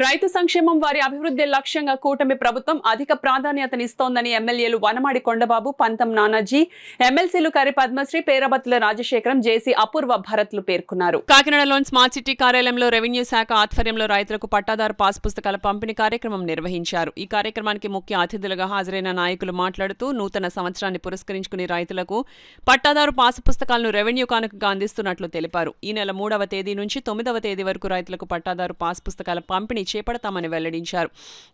రైతు సంక్షేమం వారి అభివృద్ధి లక్ష్యంగా కూటమి ప్రభుత్వం అధిక ప్రాధాన్యతనిస్తోందని ఎమ్మెల్యేలు వనమాడి కొండబాబు, పంతం నానాజీ, ఎమ్మెల్సీలు కరి పద్మశ్రీ, పేరబత్తుల రాజశేఖరం, జేసీ అపూర్వ భరత్లు పేర్కొన్నారు. కాకినాడలోని స్మార్ట్ సిటీ కార్యాలయంలో రెవెన్యూ శాఖ ఆధ్వర్యంలో రైతులకు పట్టాదారు పాస్ పుస్తకాల పంపిణీ కార్యక్రమం నిర్వహించారు. ఈ కార్యక్రమానికి ముఖ్య అతిథులుగా హాజరైన నాయకులు మాట్లాడుతూ నూతన సంవత్సరాన్ని పురస్కరించుకుని రైతులకు పట్టాదారు పాస్ పుస్తకాలను రెవెన్యూ కానుకగా అందిస్తున్నట్లు తెలిపారు. ఈ నెల 3వ తేదీ నుంచి 9వ తేదీ వరకు రైతులకు పట్టాదారు పాస్ పుస్తకాల పంపిణీ చేపడతామని వెల్లడించారు.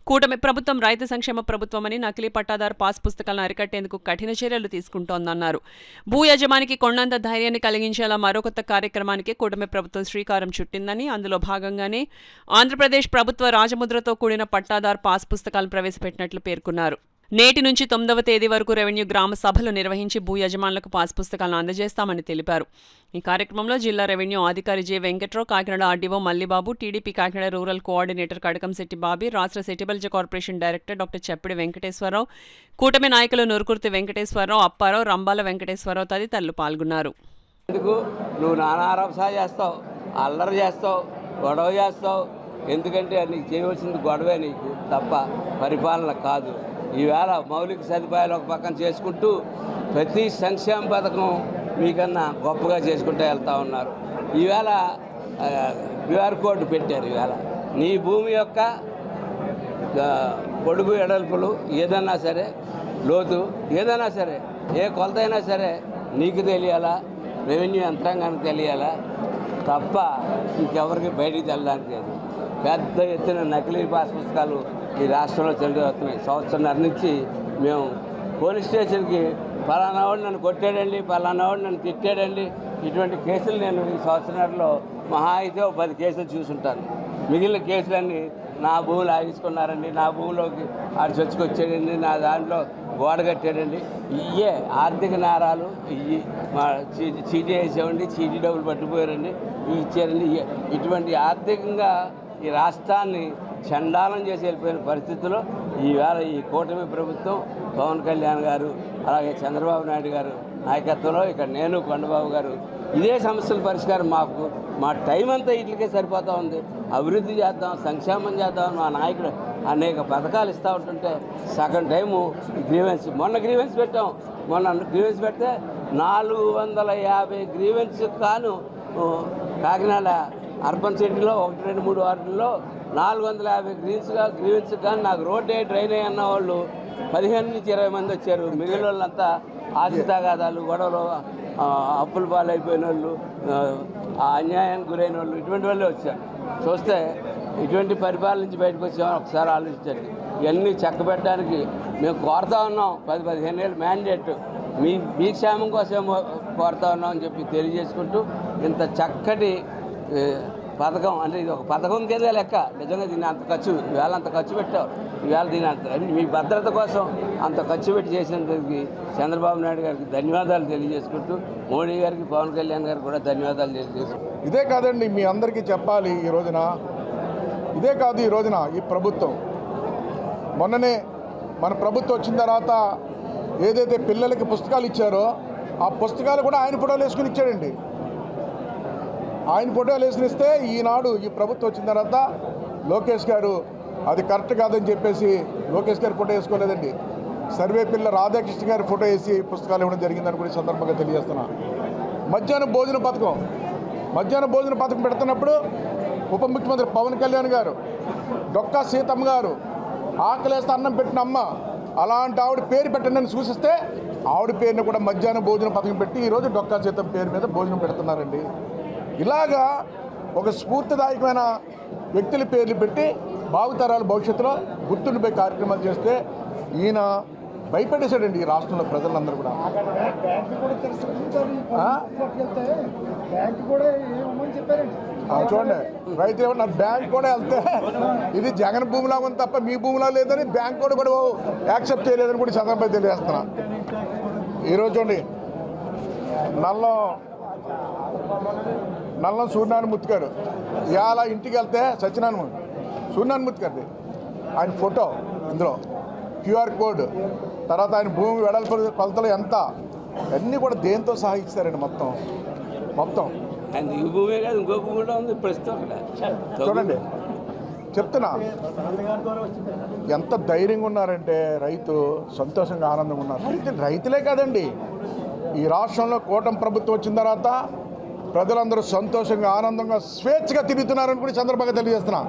కూటమి ప్రభుత్వం రైతు సంక్షేమ ప్రభుత్వమని నకిలీ పట్టాదారు పాస్ పుస్తకాలను అరికట్టేందుకు కఠిన చర్యలు తీసుకుంటోందన్నారు. భూ యజమానికి కొండంత ధైర్యాన్ని కలిగించేలా మరో కొత్త కార్యక్రమానికి కూటమి ప్రభుత్వం శ్రీకారం చుట్టిందని, అందులో భాగంగానే ఆంధ్రప్రదేశ్ ప్రభుత్వ రాజముద్రతో కూడిన పట్టాదారు పాస్ పుస్తకాలను ప్రవేశపెట్టినట్లు పేర్కొన్నారు. నేటి నుంచి 9వ తేదీ వరకు రెవెన్యూ గ్రామ సభలు నిర్వహించి భూ యజమానులకు పాస్ పుస్తకాలను అందజేస్తామని తెలిపారు. ఈ కార్యక్రమంలో జిల్లా రెవెన్యూ అధికారి J Venkatrao, Kakinada RDO Mallibabu, TDP Kakinada rural coordinator Kadakamsetti Bobby, రాష్ట్ర Settibalija corporation director doctor Cheppidi Venkateswararao, కూటమి నాయకులు నూరుకుర్తి వెంకటేశ్వరరావు, అప్పారావు, రంబాల వెంకటేశ్వరరావు తదితరులు పాల్గొన్నారు. నువ్వు నానారభసా చేస్తావు, అల్లరి చేస్తావు, గొడవ చేస్తావు. ఎందుకంటే నీకు చేయవలసింది గొడవే, నీకు తప్ప పరిపాలన కాదు. ఈవేళ మౌలిక సదుపాయాలు ఒక పక్కన చేసుకుంటూ ప్రతి సంక్షేమ పథకం మీకన్నా గొప్పగా చేసుకుంటూ వెళ్తూ ఉన్నారు. ఈవేళ క్యూఆర్ కోడ్ పెట్టారు. ఈవేళ నీ భూమి యొక్క పొడుగు ఎడల్పులు ఏదైనా సరే, లోతు ఏదైనా సరే, ఏ కొలతైనా సరే నీకు తెలియాలా, రెవెన్యూ యంత్రాంగానికి తెలియాలా తప్ప ఇంకెవరికి బయటికి వెళ్ళడానికి లేదు. పెద్ద ఎత్తున నకిలీ పాస్ పుస్తకాలు ఈ రాష్ట్రంలో చెల్లుతున్నాయి. సంవత్సరంన్నర నుంచి మేము పోలీస్ స్టేషన్కి పలానా వాడు నన్ను కొట్టాడండి, పలానా వాడు నన్ను తిట్టాడండి, ఇటువంటి కేసులు నేను ఈ సంవత్సరంలో మహా అయితే 10 కేసులు చూసుంటాను. మిగిలిన కేసులన్నీ నా భూములు ఆగించుకున్నారండి, నా భూమిలోకి ఆడు చొచ్చుకొచ్చాడండి, నా దాంట్లో గోడ కట్టాడండి. ఇవే ఆర్థిక నేరాలు. ఇవి మా చీటీ వేసామండి, చీటీ డబ్బులు పట్టుకుపోయారండి, ఇవి ఇచ్చారండి. ఇటువంటి ఆర్థికంగా ఈ రాష్ట్రాన్ని చండాలం చేసి వెళ్ళిపోయిన పరిస్థితుల్లో ఈవేళ ఈ కూటమి ప్రభుత్వం, పవన్ కళ్యాణ్ గారు, అలాగే చంద్రబాబు నాయుడు గారు నాయకత్వంలో ఇక్కడ నేను, కొండబాబు గారు ఇదే సమస్యల పరిష్కారం మా టైం అంతా వీటికే సరిపోతూ ఉంది. అభివృద్ధి చేద్దాం, సంక్షేమం చేద్దాం, మా నాయకుడు అనేక పథకాలు ఇస్తూ ఉంటుంటే సగం టైము గ్రీవెన్స్. మొన్న గ్రీవెన్స్ పెట్టాం. మొన్న గ్రీవెన్స్ పెడితే 450 గ్రీవెన్స్ కాను కాకినాడ అర్బన్ సిటీలో 1, 2, 3 వార్డుల్లో 450 గ్రీవెన్స్ కానీ నాకు రోడ్డే డ్రైన్ అన్న వాళ్ళు 15 నుంచి 20 మంది వచ్చారు. మిగిలిన వాళ్ళంతా ఆస్తి తగాదాలు, గొడవలు, అప్పుల పాలైపోయిన వాళ్ళు, అన్యాయానికి గురైన వాళ్ళు, ఇటువంటి వాళ్ళే వచ్చారు. చూస్తే ఇటువంటి పరిపాలన నుంచి బయటకు వచ్చామని ఒకసారి ఆలోచించండి. ఇవన్నీ చక్కబెట్టడానికి మేము కోరుతా ఉన్నాం. 10-15 ఏళ్ళు మ్యాండేట్ మీ క్షేమం కోసం కోరుతా ఉన్నాం అని చెప్పి తెలియజేసుకుంటూ, ఇంత చక్కటి పథకం అంటే ఇది ఒక పథకం కింద లెక్క. నిజంగా దీన్ని అంత ఖర్చు, ఈవేళ అంత ఖర్చు పెట్టావు, ఈవేళ దీని అంత మీ భద్రత కోసం అంత ఖర్చు పెట్టి చేసినందుకు చంద్రబాబు నాయుడు గారికి ధన్యవాదాలు తెలియజేసుకుంటూ, మోడీ గారికి, పవన్ కళ్యాణ్ గారికి కూడా ధన్యవాదాలు తెలియజేసుకుంటూ, ఇదే కాదండి మీ అందరికీ చెప్పాలి ఈ రోజున, ఇదే కాదు ఈ రోజున ఈ ప్రభుత్వం మొన్ననే మన ప్రభుత్వం వచ్చిన తర్వాత ఏదైతే పిల్లలకి పుస్తకాలు ఇచ్చారో ఆ పుస్తకాలు కూడా ఆయన ఫోటోలు వేసుకుని ఇచ్చాడండి. ఆయన ఫోటోలు వేసుకుని ఇస్తే ఈనాడు ఈ ప్రభుత్వం వచ్చిన తర్వాత లోకేష్ గారు అది కరెక్ట్ కాదని చెప్పేసి లోకేష్ గారి ఫోటో వేసుకోలేదండి. సర్వేపల్లి రాధాకృష్ణ గారి ఫోటో వేసి పుస్తకాలు ఇవ్వడం జరిగిందని కూడా సందర్భంగా తెలియజేస్తున్నా. మధ్యాహ్న భోజన పథకం పెడుతున్నప్పుడు ఉప ముఖ్యమంత్రి పవన్ కళ్యాణ్ గారు, డొక్కా సీతమ్మ గారు ఆకలేస్తే అన్నం పెట్టిన అమ్మ, అలాంటి ఆవిడ పేరు పెట్టండి సూచిస్తే ఆవిడ పేరుని కూడా మధ్యాహ్న భోజన పథకం పెట్టి ఈరోజు డొక్కా సీతమ్మ పేరు మీద భోజనం పెడుతున్నారండి. ఇలాగా ఒక స్ఫూర్తిదాయకమైన వ్యక్తుల పేర్లు పెట్టి భావితరాల భవిష్యత్తులో గుర్తుండిపోయే కార్యక్రమాలు చేస్తే ఈయన భయపెట్టేశాడండి ఈ రాష్ట్రంలో ప్రజలందరూ కూడా. చూడండి, రైతు ఏమన్నా బ్యాంక్ కూడా వెళ్తే ఇది జగన్ భూమిలా ఉంది తప్ప మీ భూమిలా లేదని బ్యాంక్ కూడా యాక్సెప్ట్ చేయలేదని కూడా చంద్రబాబు తెలియజేస్తున్నా. ఈరోజు చూడండి, నల్లం సూర్యనారాయణమూర్తి గారు ఇవాళ ఇంటికి వెళ్తే సూర్యనారాయణమూర్తి గారిది ఆయన ఫోటో, ఇందులో క్యూఆర్ కోడ్, తర్వాత ఆయన భూమి వెడల్పు కొలతలు ఎంత, అన్నీ కూడా దేంతో సహా ఇస్తారండి మొత్తం. ఈ భూమే కాదు, ఇంకో భూమి కూడా ఉంది ప్రస్తుతం. చూడండి, చెప్తున్నా ఎంత ధైర్యంగా ఉన్నారంటే రైతు సంతోషంగా ఆనందంగా ఉన్నారు. రైతులే కాదండి, ఈ రాష్ట్రంలో కూటమి ప్రభుత్వం వచ్చిన తర్వాత ప్రజలందరూ సంతోషంగా ఆనందంగా స్వేచ్ఛగా తిరుగుతున్నారని కూడా సందర్భంగా తెలియజేస్తున్నా.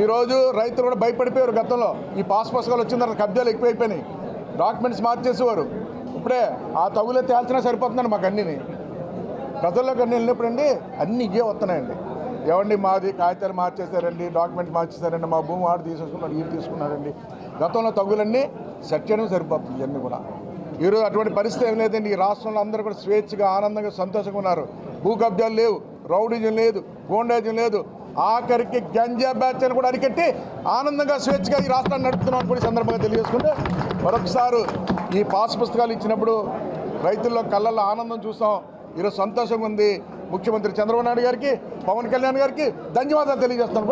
ఈరోజు రైతులు కూడా భయపడిపోయారు. గతంలో ఈ పాస్ పుస్తకాలు వచ్చిన తర్వాత కబ్జాలు ఎక్కువైపోయినాయి, డాక్యుమెంట్స్ మార్చేసేవారు. ఇప్పుడే ఆ తగులే తేల్చినా సరిపోతుందండి. మాకు అన్నీ ప్రజల్లోకి అన్నీ వెళ్ళినప్పుడు అండి అన్నీ ఇవే వస్తున్నాయండి. ఏమండి మాది కాగితాలు మార్చేశారండి, డాక్యుమెంట్స్ మార్చేశారండి, మా భూమి వాడు తీసేసుకున్నాడు, వీడు తీసుకున్నారండి. గతంలో తగులన్నీ సెట్ చేయడం సరిపోతుంది. ఇవన్నీ కూడా ఈరోజు అటువంటి పరిస్థితి ఏం లేదండి. ఈ రాష్ట్రంలో అందరూ కూడా స్వేచ్ఛగా ఆనందంగా సంతోషంగా ఉన్నారు. భూ కబ్జాలు లేవు, రౌడీజం లేదు, గోండేజం లేదు, ఆఖరికి గంజా బ్యాచ్ అని కూడా అరికట్టి ఆనందంగా స్వేచ్ఛగా ఈ రాష్ట్రాన్ని నడుపుతున్నాం కూడా సందర్భంగా తెలియజేసుకుంటే మరొకసారి ఈ పాస్ పుస్తకాలు ఇచ్చినప్పుడు రైతుల్లో కళ్ళల్లో ఆనందం చూస్తాం. ఈరోజు సంతోషంగా ఉంది. ముఖ్యమంత్రి చంద్రబాబు నాయుడు గారికి, పవన్ కళ్యాణ్ గారికి ధన్యవాదాలు తెలియజేస్తాను.